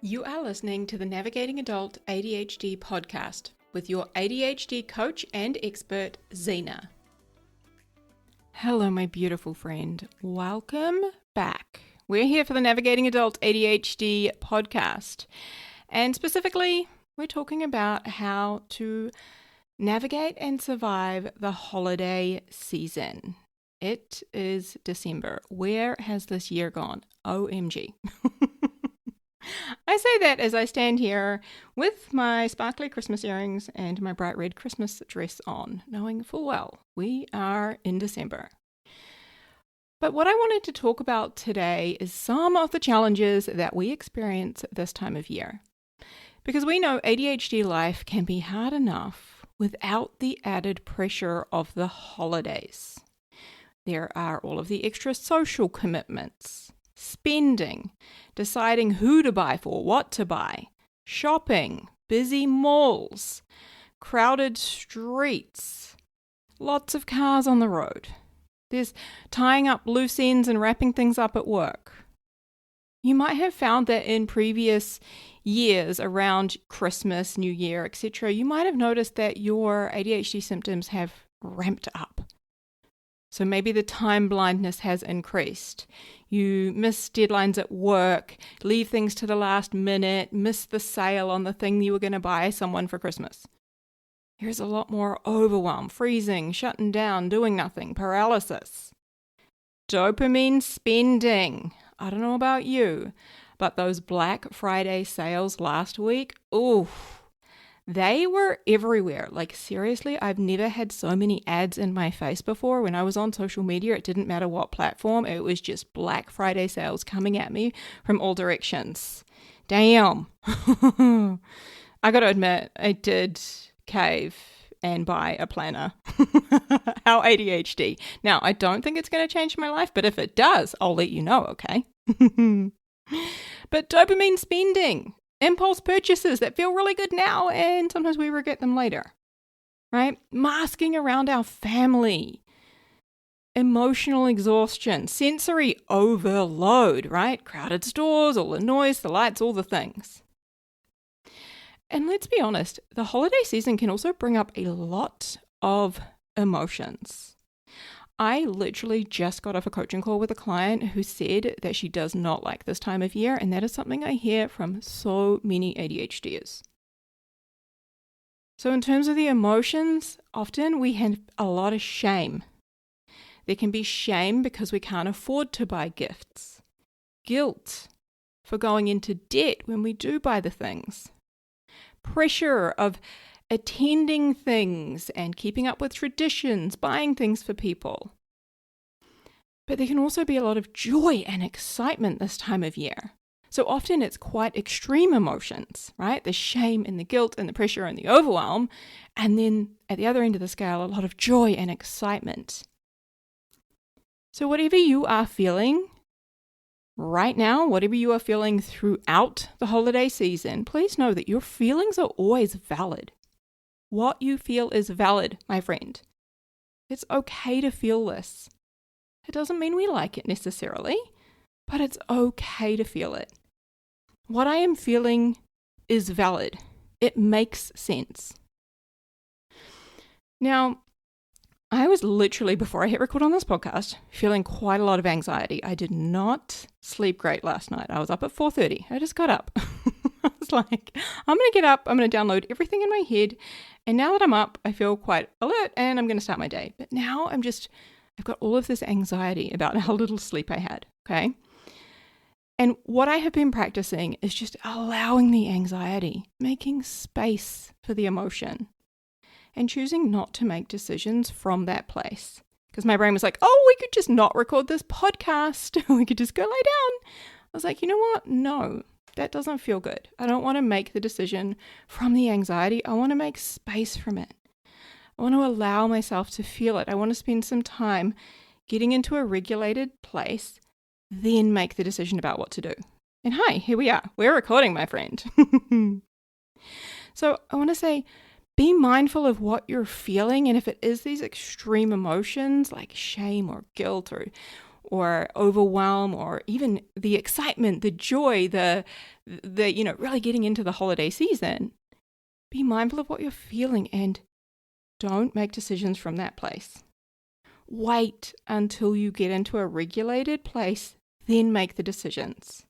You are listening to the Navigating Adult ADHD podcast with your ADHD coach and expert, Zena. Hello, my beautiful friend. Welcome back. We're here for the Navigating Adult ADHD podcast. And specifically, we're talking about how to navigate and survive the holiday season. It is December. Where has this year gone? OMG. I say that as I stand here with my sparkly Christmas earrings and my bright red Christmas dress on, knowing full well we are in December. But what I wanted to talk about today is some of the challenges that we experience this time of year. Because we know ADHD life can be hard enough without the added pressure of the holidays. There are all of the extra social commitments, spending, deciding who to buy for, what to buy, shopping, busy malls, crowded streets, lots of cars on the road. There's tying up loose ends and wrapping things up at work. You might have found that in previous years around Christmas, New Year, etc., you might have noticed that your ADHD symptoms have ramped up. So maybe the time blindness has increased. You miss deadlines at work, leave things to the last minute, miss the sale on the thing you were going to buy someone for Christmas. There's a lot more overwhelm, freezing, shutting down, doing nothing, paralysis. Dopamine spending. I don't know about you, but those Black Friday sales last week, they were everywhere. Like seriously, I've never had so many ads in my face before. When I was on social media, it didn't matter what platform. It was just Black Friday sales coming at me from all directions. Damn. I got to admit, I did cave and buy a planner. How ADHD. Now, I don't think it's going to change my life, but if it does, I'll let you know, okay? But dopamine spending. Impulse purchases that feel really good now and sometimes we regret them later, right? Masking around our family, emotional exhaustion, sensory overload, right? Crowded stores, all the noise, the lights, all the things. And let's be honest, the holiday season can also bring up a lot of emotions. I literally just got off a coaching call with a client who said that she does not like this time of year, and that is something I hear from so many ADHDers. So in terms of the emotions, often we have a lot of shame. There can be shame because we can't afford to buy gifts, guilt for going into debt when we do buy the things, pressure of attending things and keeping up with traditions, buying things for people. But there can also be a lot of joy and excitement this time of year. So often it's quite extreme emotions, right? The shame and the guilt and the pressure and the overwhelm. And then at the other end of the scale, a lot of joy and excitement. So whatever you are feeling right now, whatever you are feeling throughout the holiday season, please know that your feelings are always valid. What you feel is valid, my friend. It's okay to feel this. It doesn't mean we like it necessarily, but it's okay to feel it. What I am feeling is valid. It makes sense. Now, I was literally, before I hit record on this podcast, feeling quite a lot of anxiety. I did not sleep great last night. I was up at 4:30. I just got up. I was like, I'm going to get up. I'm going to download everything in my head. And now that I'm up, I feel quite alert and I'm going to start my day. But now I've got all of this anxiety about how little sleep I had. Okay. And what I have been practicing is just allowing the anxiety, making space for the emotion, and choosing not to make decisions from that place. Because my brain was like, oh, we could just not record this podcast. We could just go lay down. I was like, you know what? No, that doesn't feel good. I don't want to make the decision from the anxiety. I want to make space from it. I want to allow myself to feel it. I want to spend some time getting into a regulated place, then make the decision about what to do. And hi, here we are. We're recording, my friend. So I want to say, be mindful of what you're feeling. And if it is these extreme emotions like shame or guilt or or overwhelm, or even the excitement, the joy, the really getting into the holiday season, be mindful of what you're feeling and don't make decisions from that place. Wait until you get into a regulated place, then make the decisions.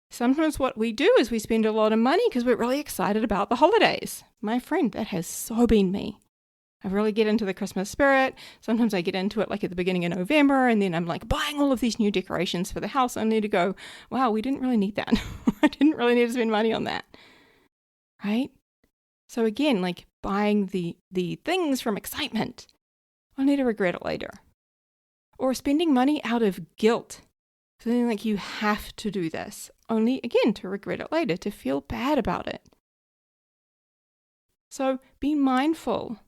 Sometimes what we do is we spend a lot of money because we're really excited about the holidays. My friend, that has so been me. I really get into the Christmas spirit. Sometimes I get into it like at the beginning of November, and then I'm like buying all of these new decorations for the house. I need to go, wow, we didn't really need that. I didn't really need to spend money on that. Right? So again, like buying the things from excitement, only to regret it later. Or spending money out of guilt, feeling like you have to do this, only again to regret it later, to feel bad about it. So be mindful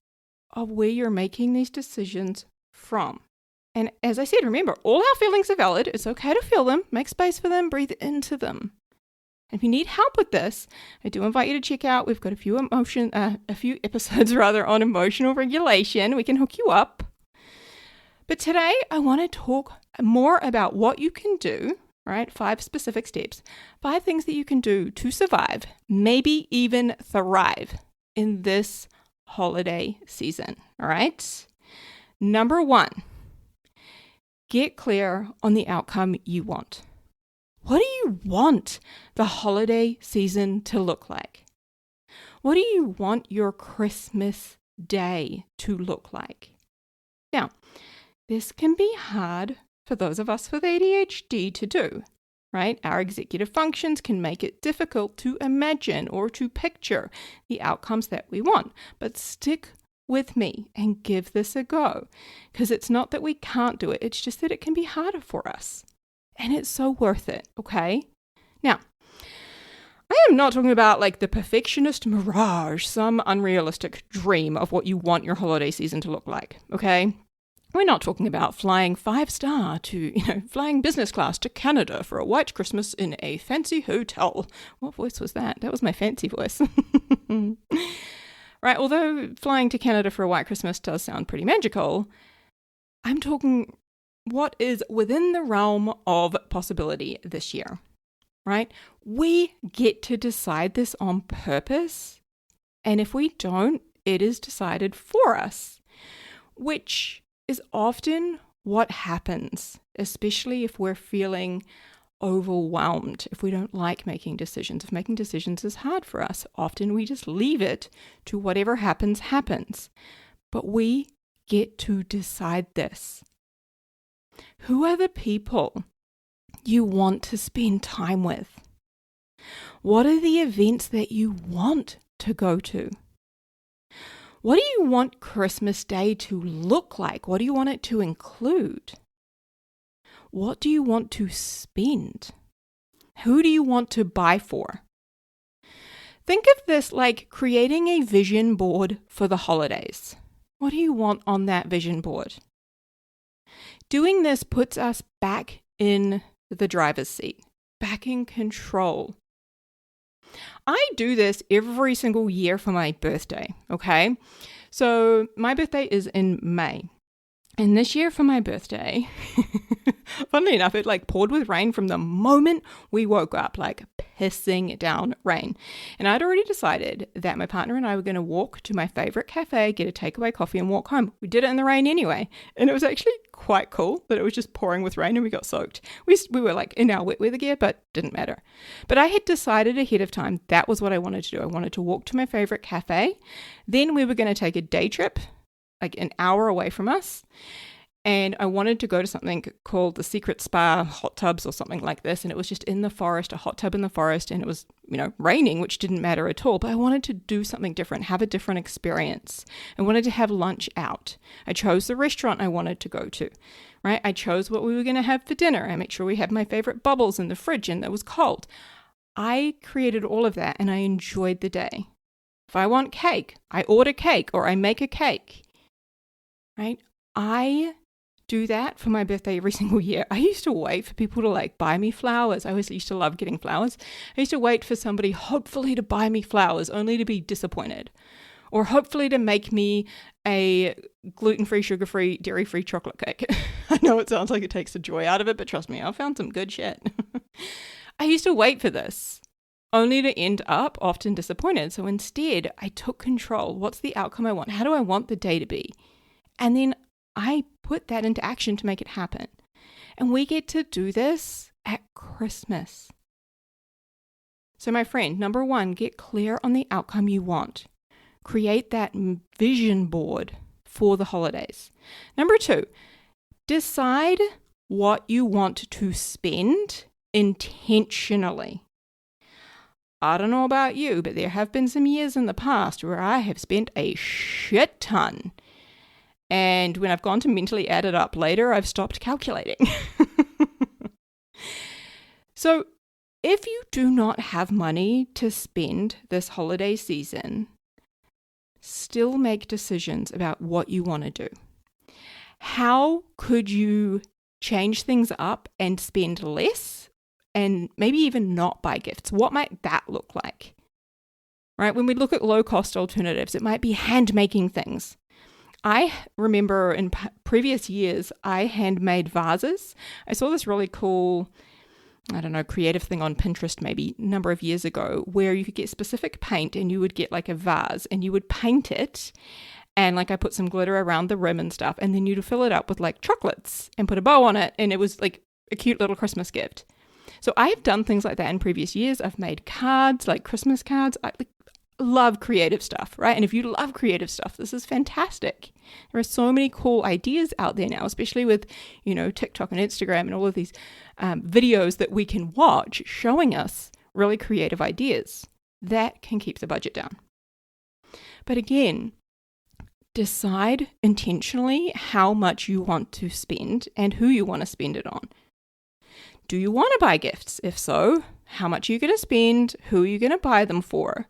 of where you're making these decisions from. And as I said, remember, all our feelings are valid. It's okay to feel them, make space for them, breathe into them. If you need help with this, I do invite you to check out, we've got a few episodes on emotional regulation. We can hook you up. But today I want to talk more about what you can do, right? 5 specific steps, 5 things that you can do to survive, maybe even thrive in this holiday season. All right. Number 1, get clear on the outcome you want. What do you want the holiday season to look like? What do you want your Christmas day to look like? Now, this can be hard for those of us with ADHD to do, right? Our executive functions can make it difficult to imagine or to picture the outcomes that we want. But stick with me and give this a go, because it's not that we can't do it. It's just that it can be harder for us. And it's so worth it, okay? Now, I am not talking about like the perfectionist mirage, some unrealistic dream of what you want your holiday season to look like, okay? We're not talking about flying 5-star to, flying business class to Canada for a white Christmas in a fancy hotel. What voice was that? That was my fancy voice. Right, although flying to Canada for a white Christmas does sound pretty magical, I'm talking what is within the realm of possibility this year, right? We get to decide this on purpose. And if we don't, it is decided for us, which is often what happens, especially if we're feeling overwhelmed, if we don't like making decisions, if making decisions is hard for us. Often we just leave it to whatever happens. But we get to decide this. Who are the people you want to spend time with? What are the events that you want to go to? What do you want Christmas Day to look like? What do you want it to include? What do you want to spend? Who do you want to buy for? Think of this like creating a vision board for the holidays. What do you want on that vision board? Doing this puts us back in the driver's seat, back in control. I do this every single year for my birthday, okay? So my birthday is in May. And this year for my birthday, funnily enough, it like poured with rain from the moment we woke up, like pissing down rain. And I'd already decided that my partner and I were going to walk to my favorite cafe, get a takeaway coffee and walk home. We did it in the rain anyway. And it was actually quite cool that it was just pouring with rain and we got soaked. We were like in our wet weather gear, but didn't matter. But I had decided ahead of time that was what I wanted to do. I wanted to walk to my favorite cafe. Then we were going to take a day trip, like an hour away from us. And I wanted to go to something called the Secret Spa hot tubs or something like this. And it was just in the forest, a hot tub in the forest. And it was, raining, which didn't matter at all. But I wanted to do something different, have a different experience. I wanted to have lunch out. I chose the restaurant I wanted to go to, right? I chose what we were going to have for dinner. I made sure we had my favorite bubbles in the fridge and it was cold. I created all of that and I enjoyed the day. If I want cake, I order cake or I make a cake, right? I do that for my birthday every single year. I used to wait for people to like buy me flowers. I always used to love getting flowers. I used to wait for somebody hopefully to buy me flowers only to be disappointed. or hopefully to make me a gluten-free, sugar-free, dairy-free chocolate cake. I know it sounds like it takes the joy out of it, but trust me, I found some good shit. I used to wait for this, only to end up often disappointed. So instead, I took control. What's the outcome I want? How do I want the day to be? And then I put that into action to make it happen. And we get to do this at Christmas. So my friend, number 1, get clear on the outcome you want. Create that vision board for the holidays. Number 2, decide what you want to spend intentionally. I don't know about you, but there have been some years in the past where I have spent a shit ton. And when I've gone to mentally add it up later, I've stopped calculating. So if you do not have money to spend this holiday season, still make decisions about what you want to do. How could you change things up and spend less and maybe even not buy gifts? What might that look like? Right? When we look at low-cost alternatives, it might be hand-making things. I remember in previous years, I handmade vases. I saw this really cool, creative thing on Pinterest maybe a number of years ago where you could get specific paint and you would get like a vase and you would paint it and like I put some glitter around the rim and stuff and then you'd fill it up with like chocolates and put a bow on it and it was like a cute little Christmas gift. So I've done things like that in previous years. I've made cards, like Christmas cards. I love creative stuff, right? And if you love creative stuff, this is fantastic. There are so many cool ideas out there now, especially with, TikTok and Instagram and all of these videos that we can watch showing us really creative ideas. That can keep the budget down. But again, decide intentionally how much you want to spend and who you want to spend it on. Do you want to buy gifts? If so, how much are you going to spend? Who are you going to buy them for?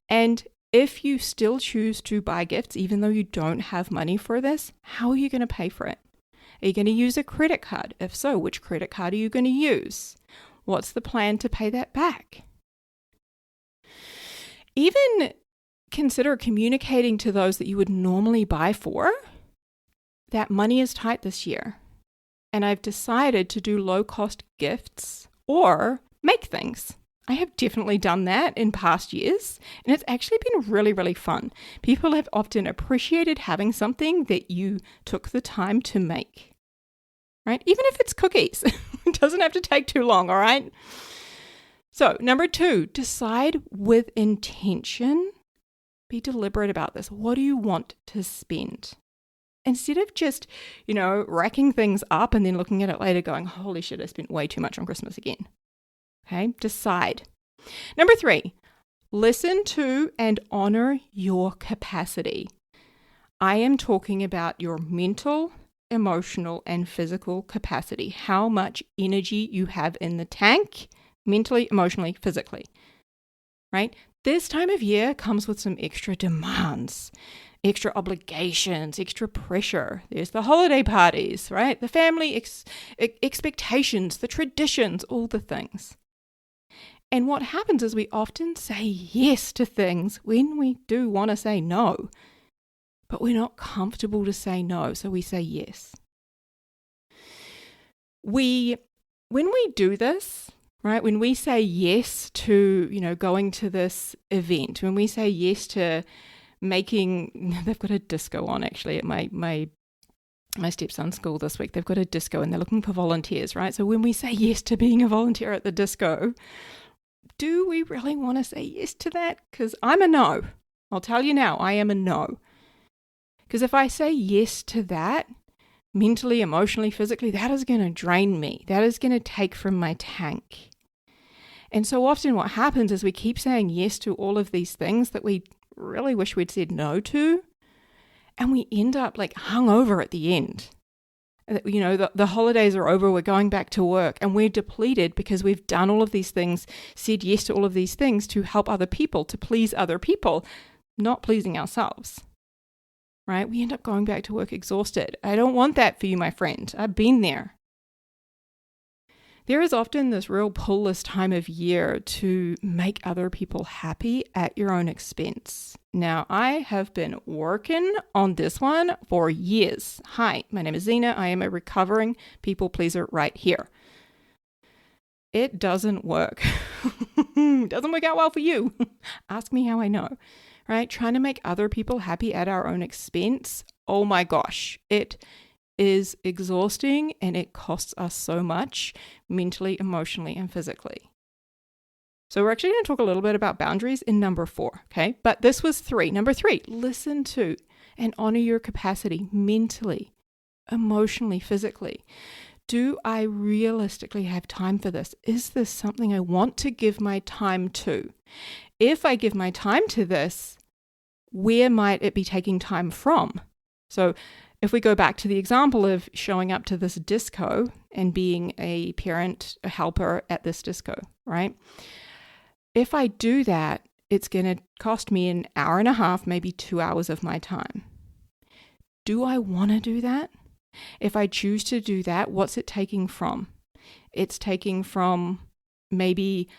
And if you still choose to buy gifts, even though you don't have money for this, how are you going to pay for it? Are you going to use a credit card? If so, which credit card are you going to use? What's the plan to pay that back? Even consider communicating to those that you would normally buy for that money is tight this year. And I've decided to do low-cost gifts or make things. I have definitely done that in past years, and it's actually been really, really fun. People have often appreciated having something that you took the time to make, right? Even if it's cookies, it doesn't have to take too long, all right? So, number 2, decide with intention. Be deliberate about this. What do you want to spend? Instead of just, racking things up and then looking at it later going, holy shit, I spent way too much on Christmas again. Okay, decide. Number 3, listen to and honor your capacity. I am talking about your mental, emotional, and physical capacity. How much energy you have in the tank, mentally, emotionally, physically. Right? This time of year comes with some extra demands, extra obligations, extra pressure. There's the holiday parties, right? The family expectations, the traditions, all the things. And what happens is we often say yes to things when we do want to say no, but we're not comfortable to say no, so we say yes. When we do this, right, when we say yes to, going to this event, when we say yes to they've got a disco on actually at my stepson's school this week. They've got a disco and they're looking for volunteers, right? So when we say yes to being a volunteer at the disco, do we really want to say yes to that? Because I'm a no. I'll tell you now, I am a no. Because if I say yes to that, mentally, emotionally, physically, that is going to drain me. That is going to take from my tank. And so often what happens is we keep saying yes to all of these things that we really wish we'd said no to, and we end up like hungover at the end. The holidays are over, we're going back to work, and we're depleted because we've done all of these things, said yes to all of these things to help other people, to please other people, not pleasing ourselves, right? We end up going back to work exhausted. I don't want that for you, my friend. I've been there. There is often this real pull this time of year to make other people happy at your own expense. Now, I have been working on this one for years. Hi, my name is Zena. I am a recovering people pleaser right here. It doesn't work. It doesn't work out well for you. Ask me how I know, right? Trying to make other people happy at our own expense. Oh my gosh, it is exhausting and it costs us so much mentally, emotionally, and physically. So we're actually going to talk a little bit about boundaries in number 4, okay? But this was 3. Number 3, listen to and honor your capacity mentally, emotionally, physically. Do I realistically have time for this? Is this something I want to give my time to? If I give my time to this, where might it be taking time from? So if we go back to the example of showing up to this disco and being a parent, a helper at this disco, right? If I do that, it's going to cost me an hour and a half, maybe 2 hours of my time. Do I want to do that? If I choose to do that, what's it taking from? It's taking from maybe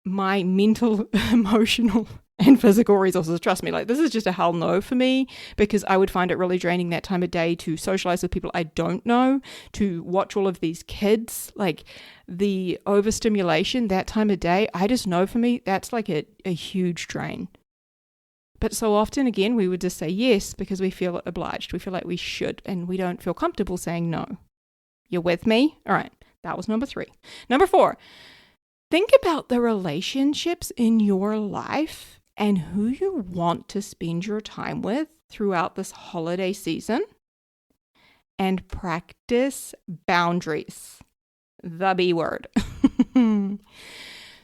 my mental, emotional, and physical resources. Trust me, like this is just a hell no for me, because I would find it really draining that time of day to socialize with people I don't know, to watch all of these kids, like the overstimulation that time of day. I just know for me, that's like a huge drain. But so often, again, we would just say yes because we feel obliged. We feel like we should, and we don't feel comfortable saying no. You're with me? All right, that was number 3. Number 4, think about the relationships in your life and who you want to spend your time with throughout this holiday season, and practice boundaries. The B word.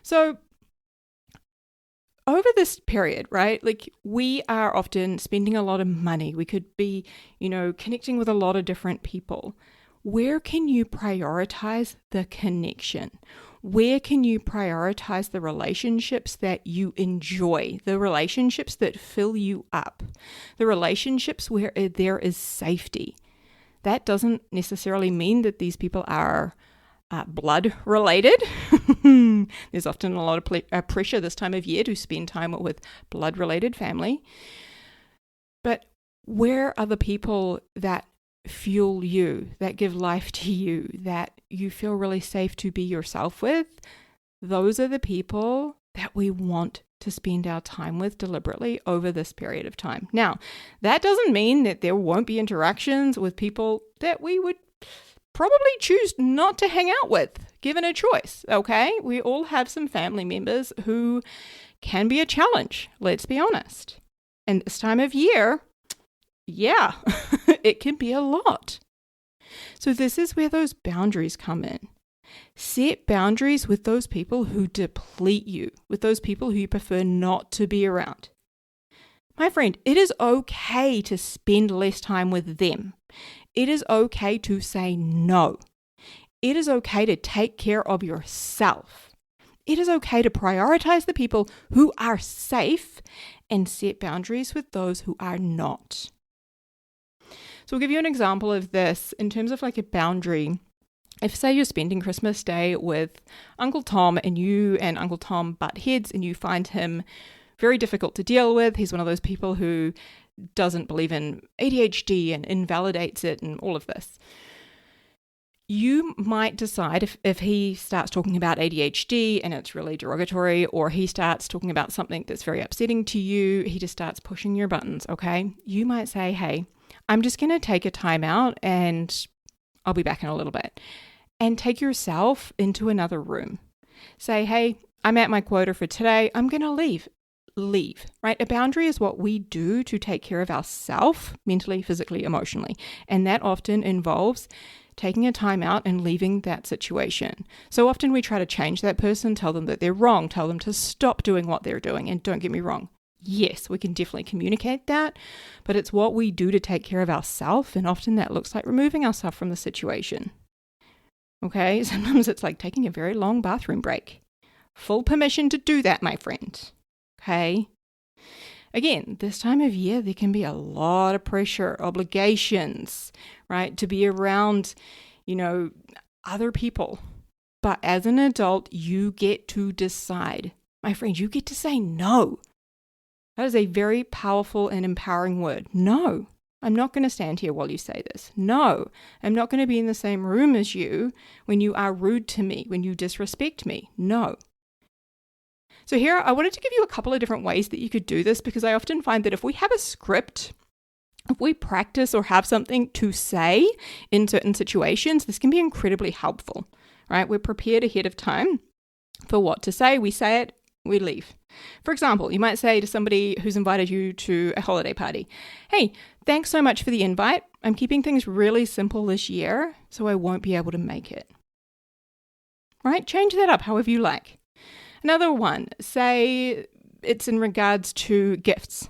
So over this period, right, like we are often spending a lot of money. We could be, connecting with a lot of different people. Where can you prioritize the connection? Where can you prioritize the relationships that you enjoy, the relationships that fill you up, the relationships where there is safety? That doesn't necessarily mean that these people are blood related. There's often a lot of pressure this time of year to spend time with blood related family. But where are the people that fuel you, that give life to you, that you feel really safe to be yourself with? Those are the people that we want to spend our time with deliberately over this period of time. Now, that doesn't mean that there won't be interactions with people that we would probably choose not to hang out with, given a choice, okay? We all have some family members who can be a challenge, let's be honest. And this time of year, yeah, it can be a lot. So this is where those boundaries come in. Set boundaries with those people who deplete you, with those people who you prefer not to be around. My friend, it is okay to spend less time with them. It is okay to say no. It is okay to take care of yourself. It is okay to prioritize the people who are safe and set boundaries with those who are not. So I'll give you an example of this in terms of like a boundary. If, say, you're spending Christmas Day with Uncle Tom and you and Uncle Tom butt heads and you find him very difficult to deal with, he's one of those people who doesn't believe in ADHD and invalidates it and all of this. You might decide if he starts talking about ADHD and it's really derogatory, or he starts talking about something that's very upsetting to you, he just starts pushing your buttons, okay? You might say, hey, I'm just going to take a time out and I'll be back in a little bit. And take yourself into another room. Say, hey, I'm at my quota for today. I'm going to leave. Leave, right? A boundary is what we do to take care of ourselves mentally, physically, emotionally. And that often involves taking a time out and leaving that situation. So often we try to change that person, tell them that they're wrong, tell them to stop doing what they're doing. And don't get me wrong. Yes, we can definitely communicate that, but it's what we do to take care of ourselves. And often that looks like removing ourselves from the situation. Okay, sometimes it's like taking a very long bathroom break. Full permission to do that, my friend. Okay. Again, this time of year, there can be a lot of pressure, obligations, right? To be around, other people, But as an adult, you get to decide. My friend, you get to say no. That is a very powerful and empowering word. No, I'm not going to stand here while you say this. No, I'm not going to be in the same room as you when you are rude to me, when you disrespect me. No. So here, I wanted to give you a couple of different ways that you could do this, because I often find that if we have a script, if we practice or have something to say in certain situations, this can be incredibly helpful, right? We're prepared ahead of time for what to say. We say it, we leave. For example, you might say to somebody who's invited you to a holiday party, hey, thanks so much for the invite. I'm keeping things really simple this year, so I won't be able to make it. Right? Change that up however you like. Another one, say it's in regards to gifts,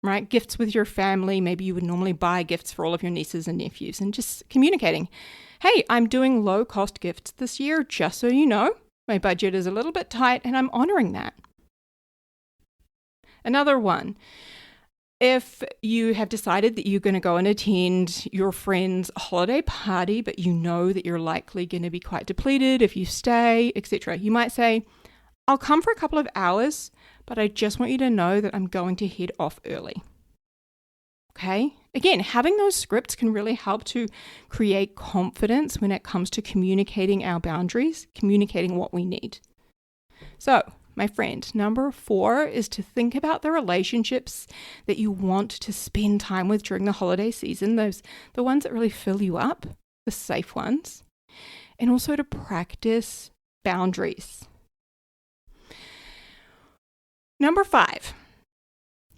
right? Gifts with your family. Maybe you would normally buy gifts for all of your nieces and nephews, and just communicating, hey, I'm doing low cost gifts this year, just so you know. My budget is a little bit tight and I'm honoring that. Another one, if you have decided that you're going to go and attend your friend's holiday party, but you know that you're likely going to be quite depleted if you stay, etc., you might say, I'll come for a couple of hours, but I just want you to know that I'm going to head off early. Okay? Again, having those scripts can really help to create confidence when it comes to communicating our boundaries, communicating what we need. So, my friend, number 4 is to think about the relationships that you want to spend time with during the holiday season, the ones that really fill you up, the safe ones, and also to practice boundaries. Number 5,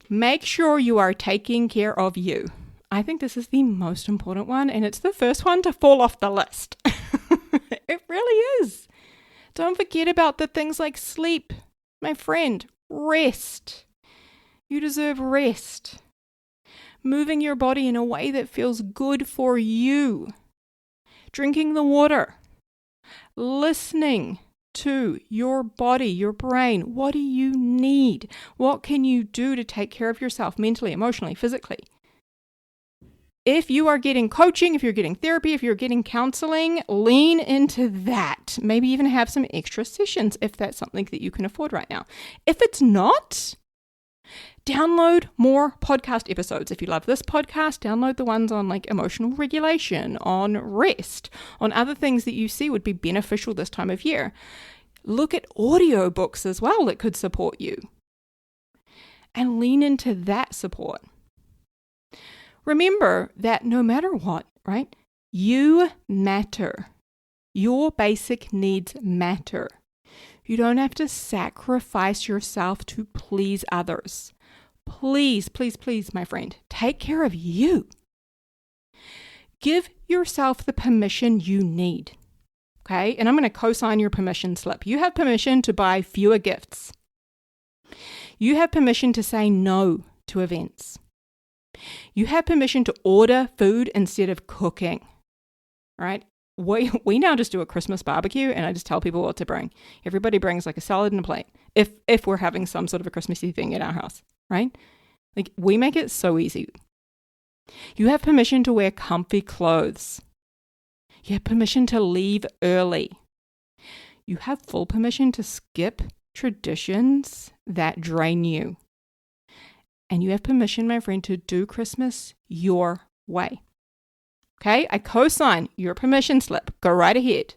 make sure you are taking care of you. I think this is the most important one, and it's the first one to fall off the list. It really is. Don't forget about the things like sleep. My friend, rest. You deserve rest. Moving your body in a way that feels good for you. Drinking the water. Listening to your body, your brain. What do you need? What can you do to take care of yourself mentally, emotionally, physically? If you are getting coaching, if you're getting therapy, if you're getting counseling, lean into that. Maybe even have some extra sessions if that's something that you can afford right now. If it's not, download more podcast episodes. If you love this podcast, download the ones on like emotional regulation, on rest, on other things that you see would be beneficial this time of year. Look at audiobooks as well that could support you. And lean into that support. Remember that no matter what, right, you matter. Your basic needs matter. You don't have to sacrifice yourself to please others. Please, please, please, my friend, take care of you. Give yourself the permission you need. Okay? And I'm going to co-sign your permission slip. You have permission to buy fewer gifts. You have permission to say no to events. You have permission to order food instead of cooking, right? We now just do a Christmas barbecue and I just tell people what to bring. Everybody brings like a salad and a plate if we're having some sort of a Christmassy thing at our house, right? Like we make it so easy. You have permission to wear comfy clothes. You have permission to leave early. You have full permission to skip traditions that drain you. And you have permission, my friend, to do Christmas your way. Okay? I co-sign your permission slip. Go right ahead.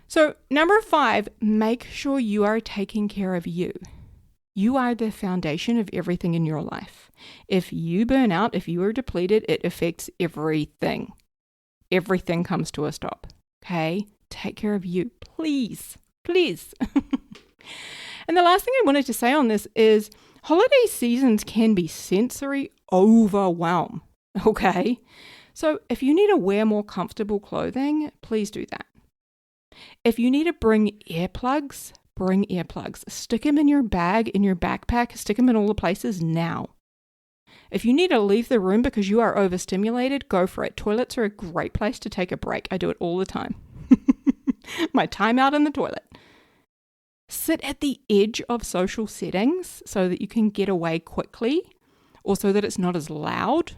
So, number 5, make sure you are taking care of you. You are the foundation of everything in your life. If you burn out, if you are depleted, it affects everything. Everything comes to a stop. Okay? Take care of you. Please. Please. And the last thing I wanted to say on this is holiday seasons can be sensory overwhelm, okay? So if you need to wear more comfortable clothing, please do that. If you need to bring earplugs, bring earplugs. Stick them in your bag, in your backpack, stick them in all the places now. If you need to leave the room because you are overstimulated, go for it. Toilets are a great place to take a break. I do it all the time. My time out in the toilet. Sit at the edge of social settings so that you can get away quickly or so that it's not as loud.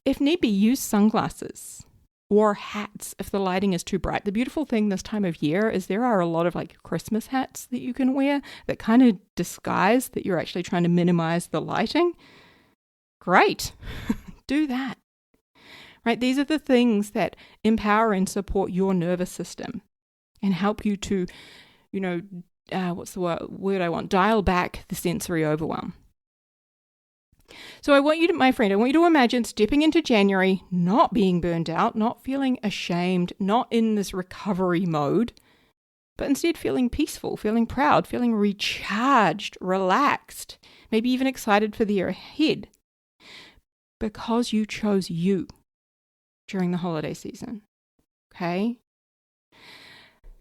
If need be, use sunglasses. or hats if the lighting is too bright. The beautiful thing this time of year is there are a lot of like Christmas hats that you can wear that kind of disguise that you're actually trying to minimize the lighting. Great. Do that. Right? These are the things that empower and support your nervous system and help you to, what's the word I want? Dial back the sensory overwhelm. So I want you to imagine stepping into January, not being burned out, not feeling ashamed, not in this recovery mode, but instead feeling peaceful, feeling proud, feeling recharged, relaxed, maybe even excited for the year ahead, because you chose you during the holiday season. Okay?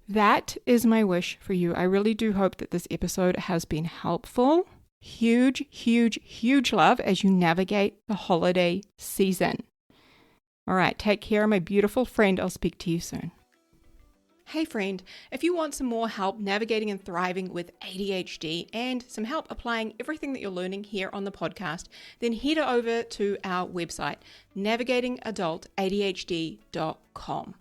That is my wish for you. I really do hope that this episode has been helpful. Huge, huge, huge love as you navigate the holiday season. All right, take care, my beautiful friend. I'll speak to you soon. Hey friend, if you want some more help navigating and thriving with ADHD and some help applying everything that you're learning here on the podcast, then head over to our website, navigatingadultadhd.com.